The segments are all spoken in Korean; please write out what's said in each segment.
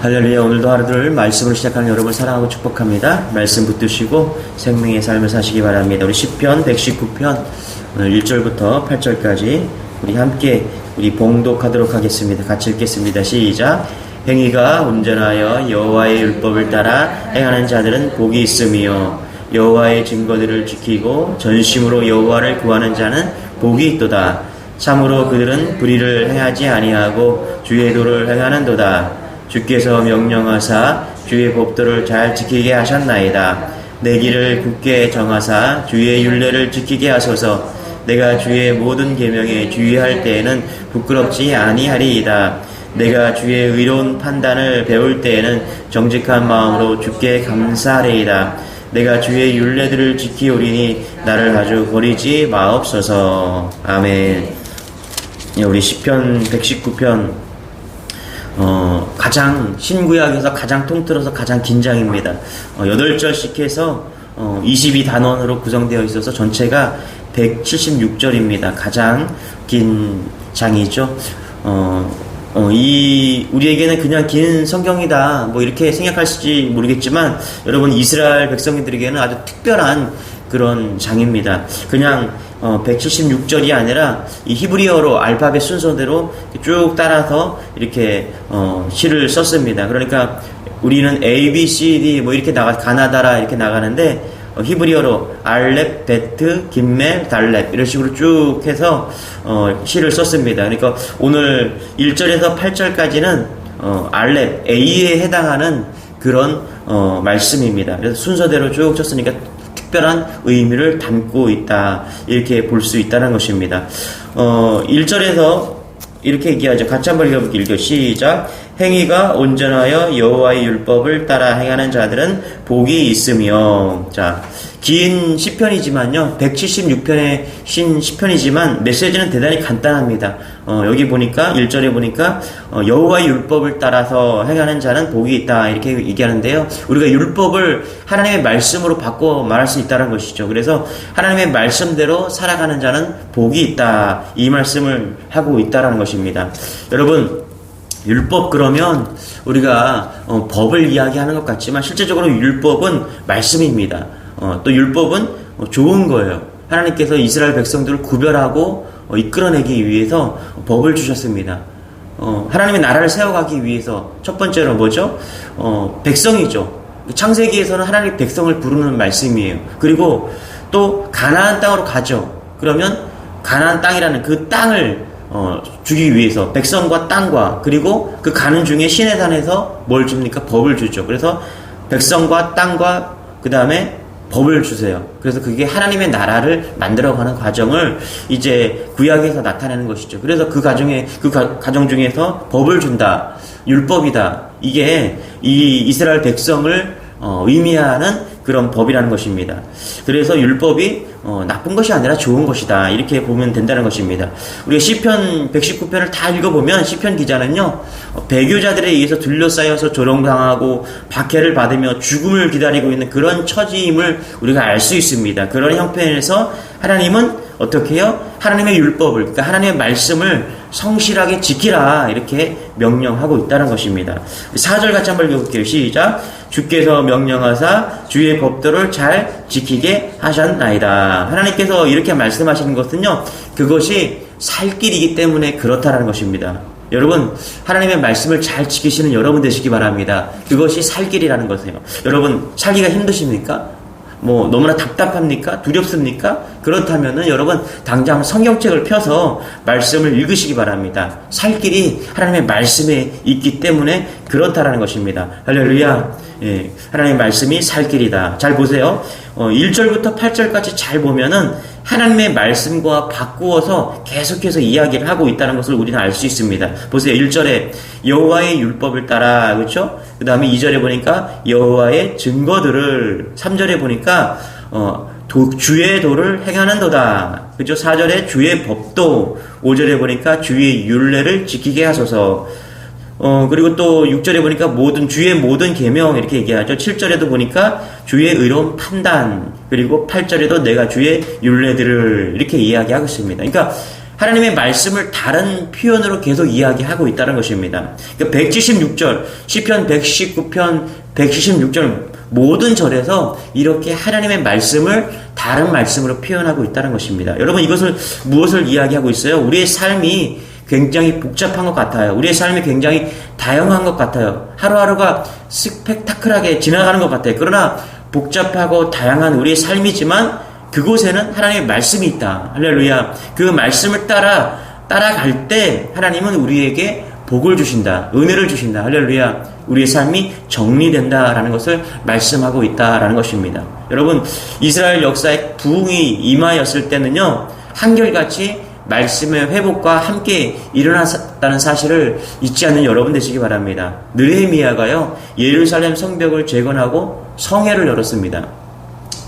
할렐루야. 오늘도 하루를 말씀으로 시작하는 여러분 사랑하고 축복합니다. 말씀 붙드시고 생명의 삶을 사시기 바랍니다. 우리 시편 119편 오늘 1절부터 8절까지 우리 함께 봉독하도록 하겠습니다. 같이 읽겠습니다. 시작. 행위가 온전하여 여호와의 율법을 따라 행하는 자들은 복이 있으며 여호와의 증거들을 지키고 전심으로 여호와를 구하는 자는 복이 있도다. 참으로 그들은 불의를 행하지 아니하고 주의 도를 행하는도다. 주께서 명령하사 주의 법도를 잘 지키게 하셨나이다. 내 길을 굳게 정하사 주의 율례를 지키게 하소서. 내가 주의 모든 계명에 주의할 때에는 부끄럽지 아니하리이다. 내가 주의 의로운 판단을 배울 때에는 정직한 마음으로 주께 감사하리이다. 내가 주의 율례들을 지키오리니 나를 아주 버리지 마옵소서. 아멘. 우리 시편 119편 가장 신구약에서 가장 통틀어서 가장 긴 장입니다. 8절씩 해서 22단원으로 구성되어 있어서 전체가 176절입니다. 가장 긴 장이죠. 우리에게는 그냥 긴 성경이다 뭐 이렇게 생각할지 모르겠지만 여러분 이스라엘 백성들에게는 아주 특별한 그런 장입니다. 그냥 176절이 아니라 이 히브리어로 알파벳 순서대로 쭉 따라서 이렇게 시를 썼습니다. 그러니까 우리는 A, B, C, D 뭐 이렇게 가나다라 이렇게 나가는데 히브리어로 알렙, 베트, 김멜, 달렙 이런 식으로 쭉 해서 시를 썼습니다. 그러니까 오늘 1절에서 8절까지는 알렙, A에 해당하는 그런 말씀입니다. 그래서 순서대로 쭉 쳤으니까 특별한 의미를 담고 있다 이렇게 볼 수 있다는 것입니다. 1절에서 이렇게 얘기하죠. 같이 한번 읽어볼게요. 시작. 행위가 온전하여 여호와의 율법을 따라 행하는 자들은 복이 있으며. 자, 긴 시편이지만요 176편의 시편이지만 메시지는 대단히 간단합니다. 여기 보니까 1절에 보니까 여호와의 율법을 따라서 행하는 자는 복이 있다 이렇게 얘기하는데요. 우리가 율법을 하나님의 말씀으로 바꿔 말할 수 있다는 것이죠. 그래서 하나님의 말씀대로 살아가는 자는 복이 있다 이 말씀을 하고 있다는 것입니다. 여러분 율법 그러면 우리가 법을 이야기하는 것 같지만 실제적으로 율법은 말씀입니다. 또 율법은 좋은 거예요. 하나님께서 이스라엘 백성들을 구별하고 이끌어내기 위해서 법을 주셨습니다. 하나님의 나라를 세워가기 위해서 첫 번째로 뭐죠? 백성이죠. 창세기에서는 하나님의 백성을 부르는 말씀이에요. 그리고 또 가나안 땅으로 가죠. 그러면 가나안 땅이라는 그 땅을 주기 위해서 백성과 땅과 그리고 그 가는 중에 시내산에서 뭘 줍니까? 법을 주죠. 그래서 백성과 땅과 그 다음에 법을 주세요. 그래서 그게 하나님의 나라를 만들어가는 과정을 이제 구약에서 나타내는 것이죠. 그래서 그 가정 중에서 법을 준다, 율법이다. 이게 이 이스라엘 백성을 의미하는 그런 법이라는 것입니다. 그래서 율법이 나쁜 것이 아니라 좋은 것이다 이렇게 보면 된다는 것입니다. 우리가 시편 119편을 다 읽어보면 시편 기자는요 배교자들에 의해서 둘러싸여서 조롱당하고 박해를 받으며 죽음을 기다리고 있는 그런 처지임을 우리가 알 수 있습니다. 그런 형편에서 하나님은 어떻게 해요? 하나님의 율법을, 그러니까 하나님의 말씀을 성실하게 지키라 이렇게 명령하고 있다는 것입니다. 4절 같이 한번 읽어볼게요. 시작. 주께서 명령하사 주의 법도를 잘 지키게 하셨나이다. 하나님께서 이렇게 말씀하시는 것은요 그것이 살 길이기 때문에 그렇다라는 것입니다. 여러분 하나님의 말씀을 잘 지키시는 여러분 되시기 바랍니다. 그것이 살 길이라는 것이에요. 여러분 살기가 힘드십니까? 뭐 너무나 답답합니까? 두렵습니까? 그렇다면은 여러분 당장 성경책을 펴서 말씀을 읽으시기 바랍니다. 살 길이 하나님의 말씀에 있기 때문에 그렇다라는 것입니다. 할렐루야. 예, 하나님의 말씀이 살 길이다. 잘 보세요. 1절부터 8절까지 잘 보면은 하나님의 말씀과 바꾸어서 계속해서 이야기를 하고 있다는 것을 우리는 알 수 있습니다. 보세요. 1절에 여호와의 율법을 따라, 그렇죠? 그 다음에 2절에 보니까 여호와의 증거들을, 3절에 보니까 주의 도를 행하는도다. 그렇죠? 4절에 주의 법도, 5절에 보니까 주의 율례를 지키게 하소서. 그리고 또 6절에 보니까 주의 모든 계명 이렇게 얘기하죠. 7절에도 보니까 주의 의로운 판단, 그리고 8절에도 내가 주의 율례들을 이렇게 이야기하고 있습니다. 그러니까 하나님의 말씀을 다른 표현으로 계속 이야기하고 있다는 것입니다. 그러니까 176절, 시편 119편 176절 모든 절에서 이렇게 하나님의 말씀을 다른 말씀으로 표현하고 있다는 것입니다. 여러분, 이것을 무엇을 이야기하고 있어요? 우리의 삶이 굉장히 복잡한 것 같아요. 우리의 삶이 굉장히 다양한 것 같아요. 하루하루가 스펙타클하게 지나가는 것 같아요. 그러나 복잡하고 다양한 우리의 삶이지만 그곳에는 하나님의 말씀이 있다. 할렐루야. 그 말씀을 따라갈 때 하나님은 우리에게 복을 주신다. 은혜를 주신다. 할렐루야. 우리의 삶이 정리된다라는 것을 말씀하고 있다라는 것입니다. 여러분, 이스라엘 역사에 부흥이 임하였을 때는요, 한결같이 말씀의 회복과 함께 일어났다는 사실을 잊지 않는 여러분 되시기 바랍니다. 느헤미야가요, 예루살렘 성벽을 재건하고 성회를 열었습니다.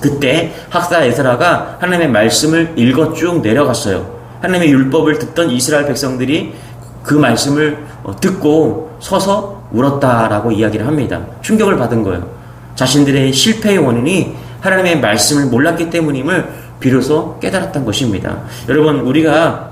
그때 학사 에스라가 하나님의 말씀을 읽어 쭉 내려갔어요. 하나님의 율법을 듣던 이스라엘 백성들이 그 말씀을 듣고 서서 울었다라고 이야기를 합니다. 충격을 받은 거예요. 자신들의 실패의 원인이 하나님의 말씀을 몰랐기 때문임을 비로소 깨달았던 것입니다. 여러분, 우리가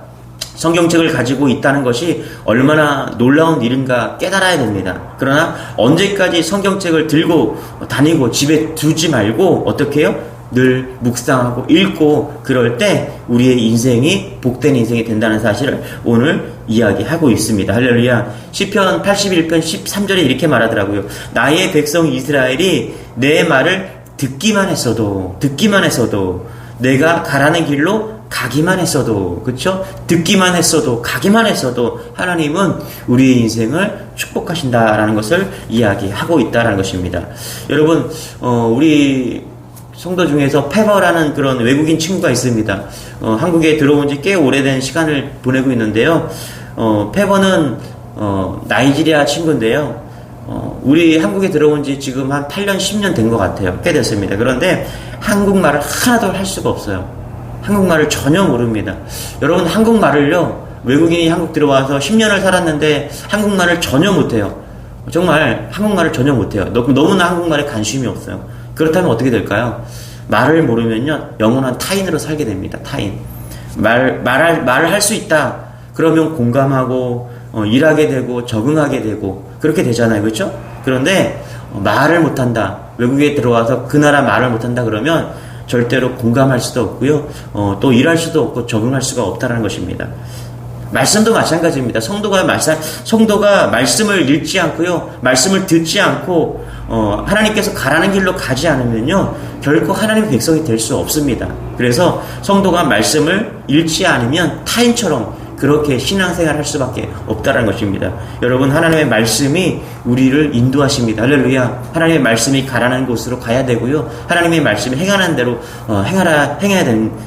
성경책을 가지고 있다는 것이 얼마나 놀라운 일인가 깨달아야 됩니다. 그러나 언제까지 성경책을 들고 다니고 집에 두지 말고 어떻게 해요? 늘 묵상하고 읽고 그럴 때 우리의 인생이 복된 인생이 된다는 사실을 오늘 이야기하고 있습니다. 할렐루야. 시편 81편 13절에 이렇게 말하더라고요. 나의 백성 이스라엘이 내 말을 듣기만 했어도 내가 가라는 길로 가기만 했어도, 그렇죠? 듣기만 했어도 가기만 했어도 하나님은 우리의 인생을 축복하신다라는 것을 이야기하고 있다라는 것입니다. 여러분, 우리 성도 중에서 페버라는 그런 외국인 친구가 있습니다. 한국에 들어온 지 꽤 오래된 시간을 보내고 있는데요. 페버는 나이지리아 친구인데요. 우리 한국에 들어온 지 지금 한 8년, 10년 된 것 같아요. 꽤 됐습니다. 그런데 한국말을 하나도 할 수가 없어요. 한국말을 전혀 모릅니다. 여러분, 한국말을요, 외국인이 한국 들어와서 10년을 살았는데 한국말을 전혀 못해요. 정말 한국말을 전혀 못해요. 너무나 한국말에 관심이 없어요. 그렇다면 어떻게 될까요? 말을 모르면요, 영원한 타인으로 살게 됩니다. 타인. 말을 할 수 있다. 그러면 공감하고, 일하게 되고, 적응하게 되고, 그렇게 되잖아요. 그렇죠? 그런데, 말을 못한다. 외국에 들어와서 그 나라 말을 못한다 그러면 절대로 공감할 수도 없고요. 또 일할 수도 없고 적응할 수가 없다는 것입니다. 말씀도 마찬가지입니다. 성도가 말씀을 읽지 않고요. 말씀을 듣지 않고, 하나님께서 가라는 길로 가지 않으면요. 결코 하나님의 백성이 될 수 없습니다. 그래서 성도가 말씀을 읽지 않으면 타인처럼 그렇게 신앙생활 할 수밖에 없다는 것입니다. 여러분, 하나님의 말씀이 우리를 인도하십니다. 할렐루야. 하나님의 말씀이 가라는 곳으로 가야 되고요. 하나님의 말씀이 행하는 대로 행해야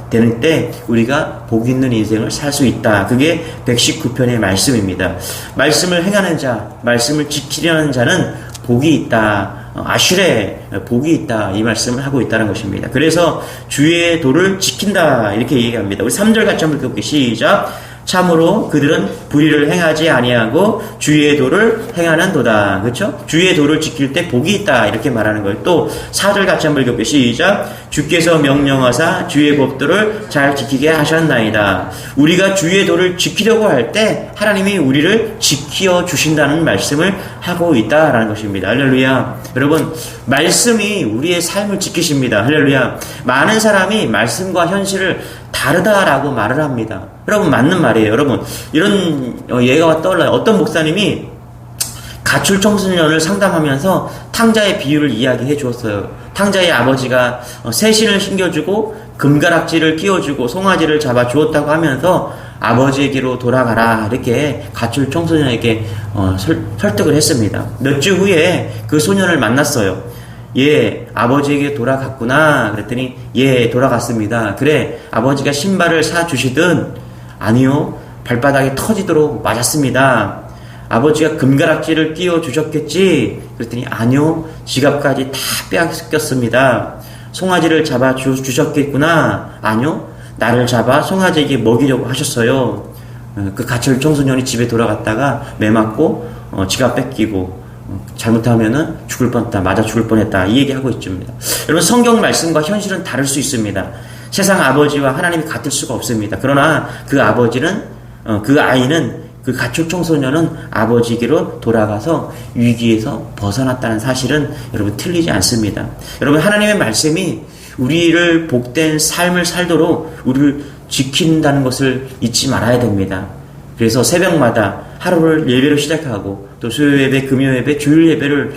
되는 때 우리가 복 있는 인생을 살 수 있다. 그게 119편의 말씀입니다. 말씀을 행하는 자, 말씀을 지키려는 자는 복이 있다. 아슈레, 복이 있다. 이 말씀을 하고 있다는 것입니다. 그래서 주의 도를 지킨다. 이렇게 얘기합니다. 우리 3절 같이 한번 읽어볼게요. 시작. 참으로 그들은 불의를 행하지 아니하고 주의 도를 행하는도다. 그렇죠? 주의 도를 지킬 때 복이 있다. 이렇게 말하는 거예요. 또 4절 같이 한번 읽어볼게요. 시작. 주께서 명령하사 주의 법도를 잘 지키게 하셨나이다. 우리가 주의 도를 지키려고 할 때 하나님이 우리를 지켜 주신다는 말씀을 하고 있다라는 것입니다. 할렐루야. 여러분, 말씀이 우리의 삶을 지키십니다. 할렐루야. 많은 사람이 말씀과 현실을 다르다라고 말을 합니다. 여러분, 맞는 말이에요. 여러분, 이런 예가 떠올라요. 어떤 목사님이 가출 청소년을 상담하면서 탕자의 비유를 이야기해 주었어요. 탕자의 아버지가 새신을 신겨주고 금가락지를 끼워주고 송아지를 잡아 주었다고 하면서 아버지에게로 돌아가라, 이렇게 가출 청소년에게 설득을 했습니다. 몇 주 후에 그 소년을 만났어요. 예, 아버지에게 돌아갔구나. 그랬더니 예, 돌아갔습니다. 그래, 아버지가 신발을 사주시든 아니요, 발바닥에 터지도록 맞았습니다. 아버지가 금가락지를 끼워 주셨겠지. 그랬더니 아니요, 지갑까지 다 빼앗겼습니다. 송아지를 잡아 주셨겠구나. 아니요, 나를 잡아 송아지에게 먹이려고 하셨어요. 그 가출 청소년이 집에 돌아갔다가 매 맞고 지갑 뺏기고 잘못하면은 죽을 뻔했다, 맞아 죽을 뻔했다, 이 얘기하고 있습니다. 여러분, 성경 말씀과 현실은 다를 수 있습니다. 세상 아버지와 하나님이 같을 수가 없습니다. 그러나 그 아버지는 그 아이는 그 가출 청소년은 아버지에게로 돌아가서 위기에서 벗어났다는 사실은 여러분 틀리지 않습니다. 여러분 하나님의 말씀이 우리를 복된 삶을 살도록 우리를 지킨다는 것을 잊지 말아야 됩니다. 그래서 새벽마다 하루를 예배로 시작하고 또 수요 예배, 금요 예배, 주일 예배를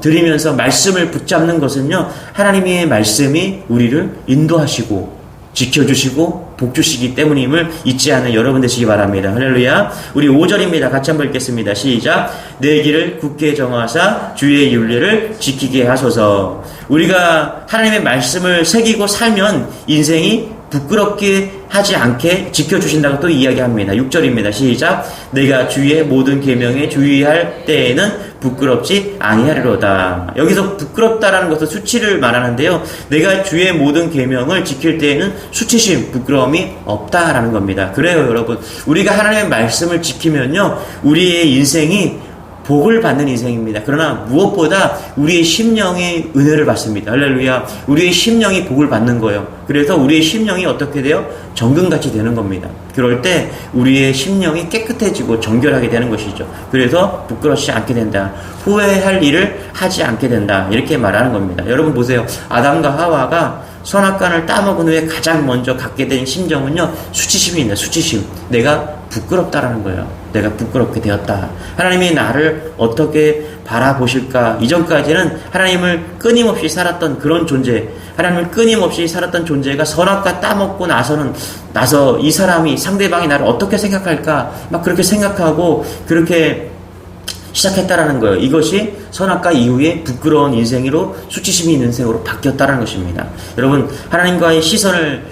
드리면서 말씀을 붙잡는 것은요, 하나님의 말씀이 우리를 인도하시고 지켜주시고 복주시기 때문임을 잊지 않는 여러분 되시기 바랍니다. 할렐루야. 우리 5절입니다. 같이 한번 읽겠습니다. 시작. 내 길을 굳게 정하사 주의 윤례를 지키게 하소서. 우리가 하나님의 말씀을 새기고 살면 인생이 부끄럽게 하지 않게 지켜주신다고 또 이야기합니다. 6절입니다. 시작. 내가 주의 모든 계명에 주의할 때에는 부끄럽지 아니하리로다. 여기서 부끄럽다라는 것은 수치를 말하는데요. 내가 주의 모든 계명을 지킬 때에는 수치심, 부끄러움이 없다라는 겁니다. 그래요, 여러분. 우리가 하나님의 말씀을 지키면요, 우리의 인생이 복을 받는 인생입니다. 그러나 무엇보다 우리의 심령의 은혜를 받습니다. 할렐루야. 우리의 심령이 복을 받는 거예요. 그래서 우리의 심령이 어떻게 돼요? 정금같이 되는 겁니다. 그럴 때 우리의 심령이 깨끗해지고 정결하게 되는 것이죠. 그래서 부끄럽지 않게 된다. 후회할 일을 하지 않게 된다. 이렇게 말하는 겁니다. 여러분 보세요. 아담과 하와가 선악과를 따먹은 후에 가장 먼저 갖게 된 심정은요, 수치심입니다. 수치심. 내가 부끄럽다라는 거예요. 내가 부끄럽게 되었다. 하나님이 나를 어떻게 바라보실까? 이전까지는 하나님을 끊임없이 살았던 그런 존재, 하나님을 끊임없이 살았던 존재가 선악과 따먹고 나서 이 사람이, 상대방이 나를 어떻게 생각할까? 막 그렇게 생각하고 그렇게 시작했다라는 거예요. 이것이 선악과 이후에 부끄러운 인생으로 수치심이 있는 인생으로 바뀌었다는 것입니다. 여러분, 하나님과의 시선을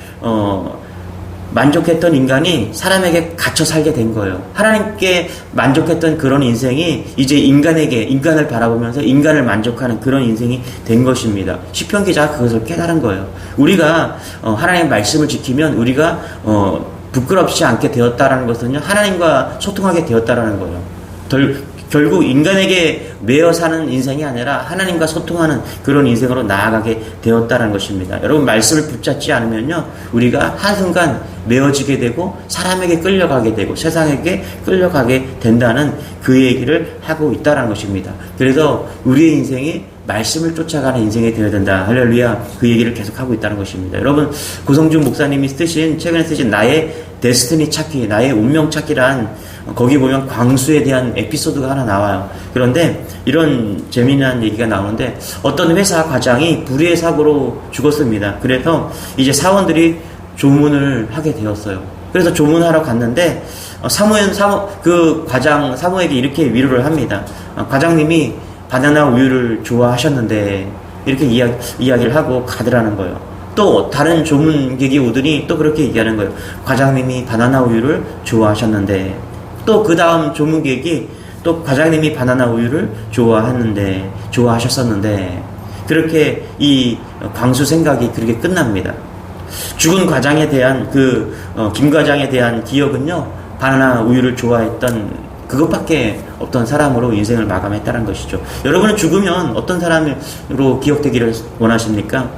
만족했던 인간이 사람에게 갇혀 살게 된 거예요. 하나님께 만족했던 그런 인생이 이제 인간을 바라보면서 인간을 만족하는 그런 인생이 된 것입니다. 시편 기자가 그것을 깨달은 거예요. 우리가 하나님의 말씀을 지키면 우리가 부끄럽지 않게 되었다라는 것은요, 하나님과 소통하게 되었다라는 거예요. 결국 인간에게 매여 사는 인생이 아니라 하나님과 소통하는 그런 인생으로 나아가게 되었다는 것입니다. 여러분, 말씀을 붙잡지 않으면요, 우리가 한순간 매어지게 되고 사람에게 끌려가게 되고 세상에게 끌려가게 된다는 그 얘기를 하고 있다는 것입니다. 그래서 우리의 인생이 말씀을 쫓아가는 인생이 되어야 된다. 할렐루야. 그 얘기를 계속하고 있다는 것입니다. 여러분, 고성중 목사님이 최근에 쓰신 나의 데스티니 찾기, 나의 운명 찾기란, 거기 보면 광수에 대한 에피소드가 하나 나와요. 그런데 이런 재미난 얘기가 나오는데, 어떤 회사 과장이 불의의 사고로 죽었습니다. 그래서 이제 사원들이 조문을 하게 되었어요. 그래서 조문하러 갔는데 그 과장 사모에게 이렇게 위로를 합니다. 과장님이 바나나 우유를 좋아하셨는데, 이렇게 이야기를 하고 가더라는 거예요. 또 다른 조문객이 오더니 또 그렇게 얘기하는 거예요. 과장님이 바나나 우유를 좋아하셨는데, 또 그 다음 조문객이 또 과장님이 바나나 우유를 좋아하셨었는데, 그렇게 이 광수 생각이 그렇게 끝납니다. 죽은 과장에 대한 김 과장에 대한 기억은요, 바나나 우유를 좋아했던 그것밖에 없던 사람으로 인생을 마감했다는 것이죠. 여러분은 죽으면 어떤 사람으로 기억되기를 원하십니까?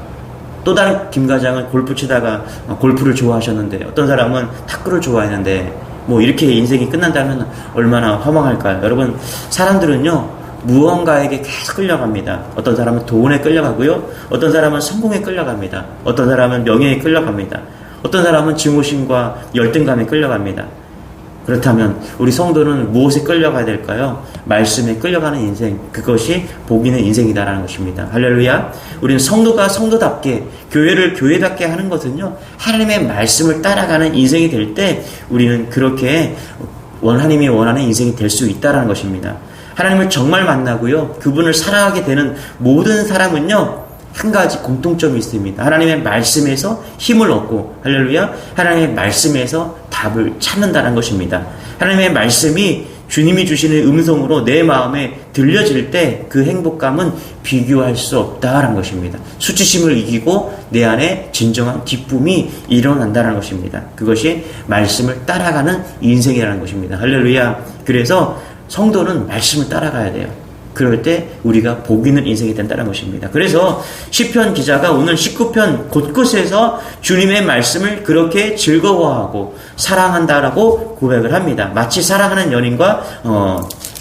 또 다른 김 과장은 골프 치다가 골프를 좋아하셨는데, 어떤 사람은 탁구를 좋아했는데, 이렇게 인생이 끝난다면 얼마나 허망할까요? 여러분, 사람들은요, 무언가에게 계속 끌려갑니다. 어떤 사람은 돈에 끌려가고요, 어떤 사람은 성공에 끌려갑니다. 어떤 사람은 명예에 끌려갑니다. 어떤 사람은 증오심과 열등감에 끌려갑니다. 그렇다면 우리 성도는 무엇에 끌려가야 될까요? 말씀에 끌려가는 인생, 그것이 복 있는 인생이다라는 것입니다. 할렐루야. 우리는 성도가 성도답게, 교회를 교회답게 하는 것은요, 하나님의 말씀을 따라가는 인생이 될 때 우리는 그렇게 하나님이 원하는 인생이 될 수 있다라는 것입니다. 하나님을 정말 만나고요, 그분을 사랑하게 되는 모든 사람은요, 한 가지 공통점이 있습니다. 하나님의 말씀에서 힘을 얻고, 할렐루야, 하나님의 말씀에서 답을 찾는다는 것입니다. 하나님의 말씀이 주님이 주시는 음성으로 내 마음에 들려질 때 그 행복감은 비교할 수 없다는 것입니다. 수치심을 이기고 내 안에 진정한 기쁨이 일어난다는 것입니다. 그것이 말씀을 따라가는 인생이라는 것입니다. 할렐루야. 그래서 성도는 말씀을 따라가야 돼요. 그럴 때 우리가 복 있는 인생이 된다는 것입니다. 그래서 시편 기자가 오늘 19편 곳곳에서 주님의 말씀을 그렇게 즐거워하고 사랑한다라고 고백을 합니다. 마치 사랑하는 연인과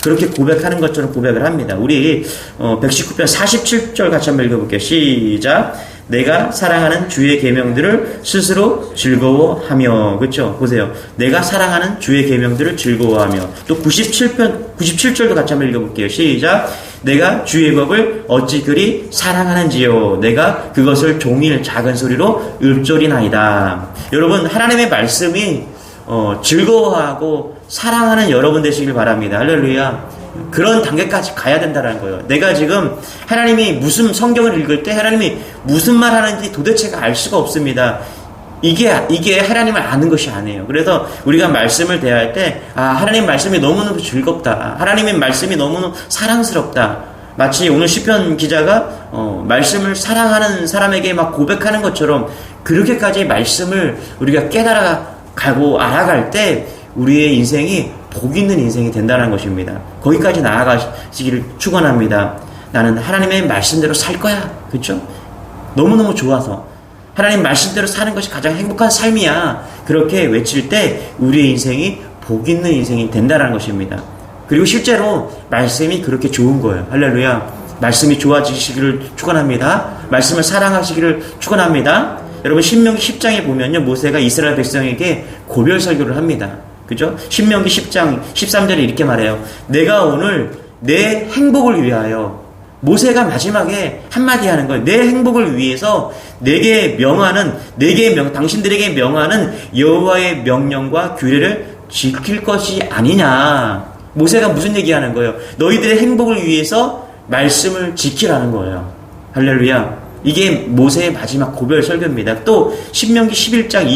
그렇게 고백하는 것처럼 고백을 합니다. 우리 119편 47절 같이 한번 읽어볼게요. 시작. 내가 사랑하는 주의 계명들을 스스로 즐거워하며. 그렇죠? 보세요. 내가 사랑하는 주의 계명들을 즐거워하며. 또 97절도 같이 한번 읽어볼게요. 시작. 내가 주의 법을 어찌 그리 사랑하는지요. 내가 그것을 종일 작은 소리로 읊조리나이다. 여러분, 하나님의 말씀이 즐거워하고 사랑하는 여러분 되시길 바랍니다. 할렐루야. 그런 단계까지 가야 된다는 거예요. 내가 지금 하나님이 무슨 성경을 읽을 때 하나님이 무슨 말 하는지 도대체가 알 수가 없습니다. 이게 하나님을 아는 것이 아니에요. 그래서 우리가 말씀을 대할 때 하나님 말씀이 너무너무 즐겁다. 하나님의 말씀이 너무너무 사랑스럽다. 마치 오늘 시편 기자가 말씀을 사랑하는 사람에게 막 고백하는 것처럼 그렇게까지 말씀을 우리가 깨달아가고 알아갈 때 우리의 인생이 복 있는 인생이 된다는 것입니다. 거기까지 나아가시기를 축원합니다. 나는 하나님의 말씀대로 살 거야. 그렇죠? 너무너무 좋아서 하나님 말씀대로 사는 것이 가장 행복한 삶이야. 그렇게 외칠 때 우리의 인생이 복 있는 인생이 된다는 것입니다. 그리고 실제로 말씀이 그렇게 좋은 거예요. 할렐루야. 말씀이 좋아지시기를 축원합니다. 말씀을 사랑하시기를 축원합니다. 여러분 신명기 10장에 보면요, 모세가 이스라엘 백성에게 고별 설교를 합니다. 그죠? 신명기 10장 13절에 이렇게 말해요. 내가 오늘 내 행복을 위하여, 모세가 마지막에 한마디 하는 거예요. 내 행복을 위해서 당신들에게 명하는 여호와의 명령과 규례를 지킬 것이 아니냐. 모세가 무슨 얘기하는 거예요? 너희들의 행복을 위해서 말씀을 지키라는 거예요. 할렐루야. 이게 모세의 마지막 고별 설교입니다. 또 신명기 11장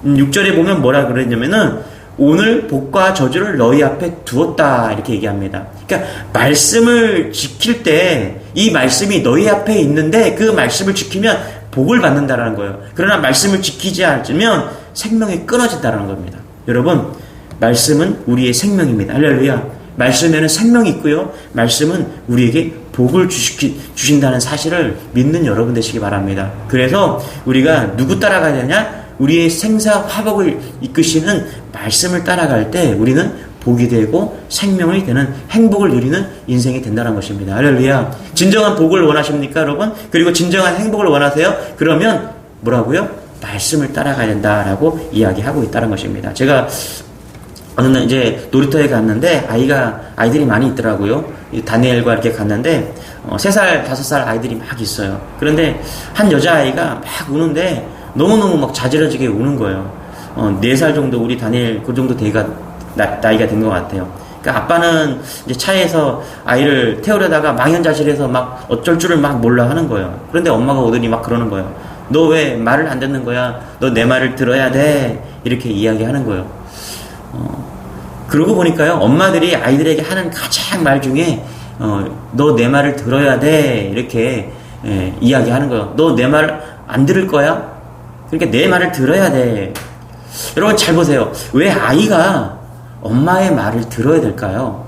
26절에 보면 뭐라 그랬냐면은 오늘 복과 저주를 너희 앞에 두었다 이렇게 얘기합니다. 그러니까 말씀을 지킬 때 이 말씀이 너희 앞에 있는데 그 말씀을 지키면 복을 받는다라는 거예요. 그러나 말씀을 지키지 않으면 생명이 끊어진다는 겁니다. 여러분, 말씀은 우리의 생명입니다. 할렐루야. 말씀에는 생명이 있고요. 말씀은 우리에게 복을 주신다는 사실을 믿는 여러분 되시기 바랍니다. 그래서 우리가 누구 따라가야 되냐? 우리의 생사 화복을 이끄시는 말씀을 따라갈 때 우리는 복이 되고 생명이 되는 행복을 누리는 인생이 된다는 것입니다. 할렐루야. 진정한 복을 원하십니까, 여러분? 그리고 진정한 행복을 원하세요? 그러면 뭐라고요? 말씀을 따라가야 된다라고 이야기하고 있다는 것입니다. 제가 어느 날 이제 놀이터에 갔는데 아이들이 많이 있더라고요. 다니엘과 이렇게 갔는데 3살, 5살 아이들이 막 있어요. 그런데 한 여자아이가 막 우는데 너무너무 막 자지러지게 우는 거예요. 4살 정도, 우리 다니엘 그 정도 나이가 된 것 같아요. 그러니까 아빠는 이제 차에서 아이를 태우려다가 망연자실해서 막 어쩔 줄을 막 몰라 하는 거예요. 그런데 엄마가 오더니 막 그러는 거예요. 너 왜 말을 안 듣는 거야? 너 내 말을 들어야 돼. 이렇게 이야기하는 거예요. 그러고 보니까요, 엄마들이 아이들에게 하는 가장 말 중에 너 내 말을 들어야 돼. 이렇게 이야기하는 거예요. 너 내 말 안 들을 거야? 그러니까 내 말을 들어야 돼. 여러분 잘 보세요. 왜 아이가 엄마의 말을 들어야 될까요?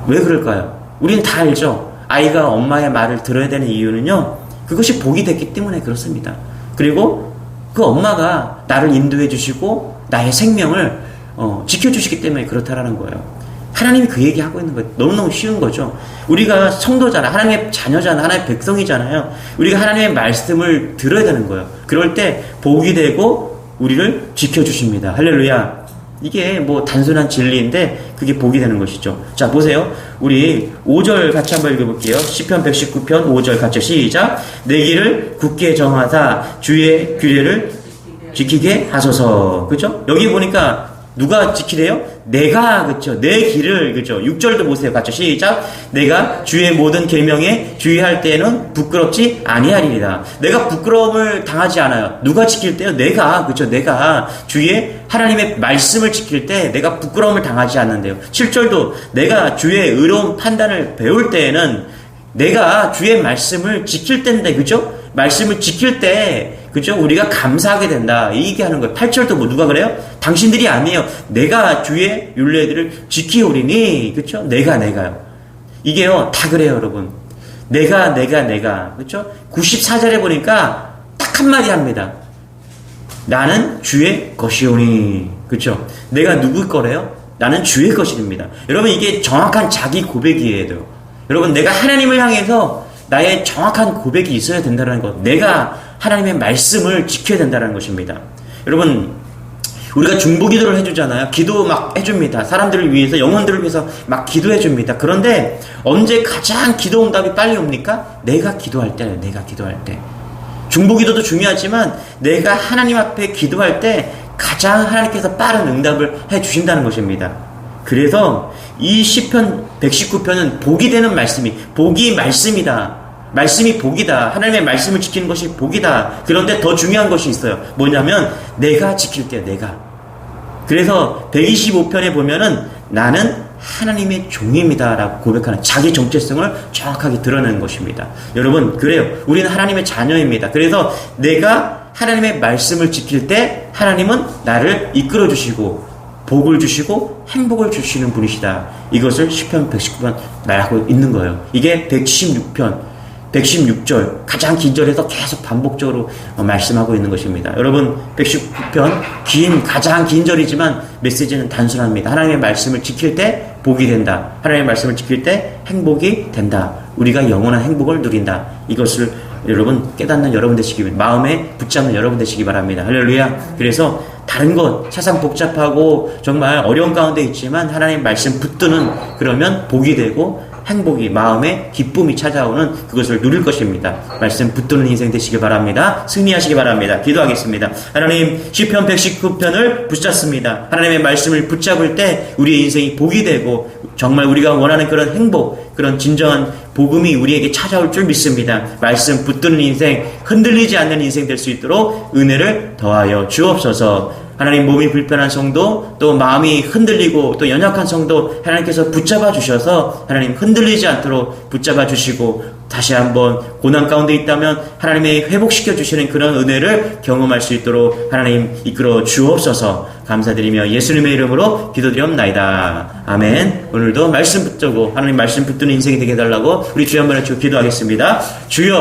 왜 그럴까요? 우리는 다 알죠. 아이가 엄마의 말을 들어야 되는 이유는요, 그것이 복이 됐기 때문에 그렇습니다. 그리고 그 엄마가 나를 인도해 주시고 나의 생명을 지켜주시기 때문에 그렇다라는 거예요. 하나님이 그 얘기하고 있는 거예요. 너무너무 쉬운 거죠. 우리가 성도잖아. 하나님의 자녀잖아. 하나님의 백성이잖아요. 우리가 하나님의 말씀을 들어야 되는 거예요. 그럴 때 복이 되고 우리를 지켜주십니다. 할렐루야. 이게 뭐 단순한 진리인데 그게 복이 되는 것이죠. 자, 보세요. 우리 5절 같이 한번 읽어볼게요. 시편 119편 5절 같이 시작. 내 길을 굳게 정하사 주의 규례를 지키게 하소서. 그죠? 여기 보니까 누가 지키래요? 내가, 그쵸? 내 길을, 그쵸? 6절도 보세요. 같이 시작. 내가 주의 모든 계명에 주의할 때에는 부끄럽지 아니하리이다. 내가 부끄러움을 당하지 않아요. 누가 지킬 때요? 내가, 그쵸? 내가 주의 하나님의 말씀을 지킬 때 내가 부끄러움을 당하지 않는데요. 7절도 내가 주의 의로운 판단을 배울 때에는 내가 주의 말씀을 지킬 때인데, 그죠? 말씀을 지킬 때, 그죠? 우리가 감사하게 된다. 이 얘기하는 거예요. 8절도 뭐 누가 그래요? 당신들이 아니에요. 내가 주의 율례들을 지키오리니. 그죠? 내가요. 이게요, 다 그래요, 여러분. 내가. 그렇죠? 94절에 보니까 딱 한마디 합니다. 나는 주의 것이오니. 그렇죠? 내가 누구 거래요? 나는 주의 것입니다. 여러분, 이게 정확한 자기 고백이에요. 여러분, 내가 하나님을 향해서 나의 정확한 고백이 있어야 된다는 것. 내가 하나님의 말씀을 지켜야 된다는 것입니다. 여러분, 우리가 중보기도를 해주잖아요. 기도 막 해줍니다. 사람들을 위해서, 영혼들을 위해서 막 기도해줍니다. 그런데 언제 가장 기도 응답이 빨리 옵니까? 내가 기도할 때예요. 내가 기도할 때. 중보기도도 중요하지만 내가 하나님 앞에 기도할 때 가장 하나님께서 빠른 응답을 해주신다는 것입니다. 그래서 이 시편 119편은 복이 되는 말씀이, 복이 말씀이다. 말씀이 복이다. 하나님의 말씀을 지키는 것이 복이다. 그런데 더 중요한 것이 있어요. 뭐냐면 내가 지킬 때 내가. 그래서 125편에 보면은 나는 하나님의 종입니다 라고 고백하는 자기 정체성을 정확하게 드러내는 것입니다. 여러분, 그래요. 우리는 하나님의 자녀입니다. 그래서 내가 하나님의 말씀을 지킬 때 하나님은 나를 이끌어 주시고 복을 주시고 행복을 주시는 분이시다. 이것을 시편 119편 말하고 있는 거예요. 이게 116편 116절 가장 긴 절에서 계속 반복적으로 말씀하고 있는 것입니다. 여러분, 119편 가장 긴 절이지만 메시지는 단순합니다. 하나님의 말씀을 지킬 때 복이 된다. 하나님의 말씀을 지킬 때 행복이 된다. 우리가 영원한 행복을 누린다. 이것을 여러분 깨닫는 여러분 되시기 바랍니다. 마음에 붙잡는 여러분 되시기 바랍니다. 할렐루야. 그래서 다른 것, 세상 복잡하고 정말 어려운 가운데 있지만 하나님 말씀 붙드는, 그러면 복이 되고 행복이, 마음에 기쁨이 찾아오는 그것을 누릴 것입니다. 말씀 붙드는 인생 되시기 바랍니다. 승리하시기 바랍니다. 기도하겠습니다. 하나님, 시편 119편을 붙잡습니다. 하나님의 말씀을 붙잡을 때 우리의 인생이 복이 되고 정말 우리가 원하는 그런 행복, 그런 진정한 복음이 우리에게 찾아올 줄 믿습니다. 말씀 붙드는 인생, 흔들리지 않는 인생 될 수 있도록 은혜를 더하여 주옵소서. 하나님, 몸이 불편한 성도, 또 마음이 흔들리고 또 연약한 성도 하나님께서 붙잡아 주셔서 하나님 흔들리지 않도록 붙잡아 주시고, 다시 한번 고난 가운데 있다면 하나님의 회복시켜 주시는 그런 은혜를 경험할 수 있도록 하나님 이끌어 주옵소서. 감사드리며 예수님의 이름으로 기도드리옵나이다. 아멘. 오늘도 말씀 붙들고 하나님 말씀 붙드는 인생이 되게 해달라고 우리 주여 한번 외치고 기도하겠습니다. 주여,